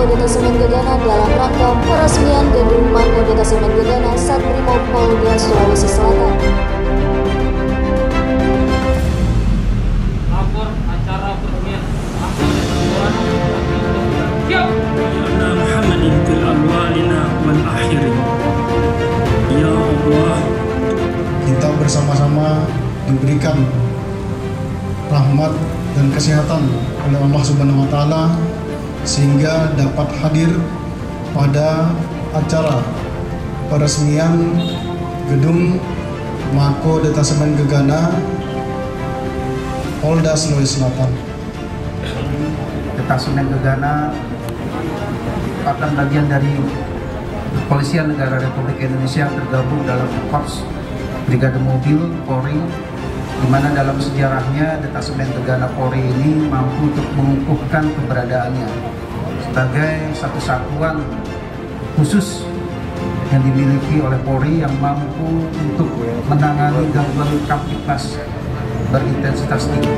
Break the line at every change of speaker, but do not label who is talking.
Mako Detasemen Gegana dalam rangka peresmian gedung Mako Detasemen Gegana Satrimob Polda Sulawesi Selatan.
Lapor acara peresmian Mako Detasemen Gegana
Muhammadin fil awwalina wal akhirin. Ya Allah,
kita bersama-sama diberikan rahmat dan kesehatan oleh Allah Subhanahu wa taala sehingga dapat hadir pada acara peresmian gedung Mako Detasemen Gegana Polda Sulawesi Selatan.
Detasemen Gegana merupakan bagian dari Kepolisian Negara Republik Indonesia yang tergabung dalam Korps Brigade Mobil Polri, di mana dalam sejarahnya Detasemen Gegana Polri ini mampu untuk mengukuhkan keberadaannya sebagai satu satuan khusus yang dimiliki oleh Polri yang mampu untuk menangani gangguan kamtipmas berintensitas tinggi.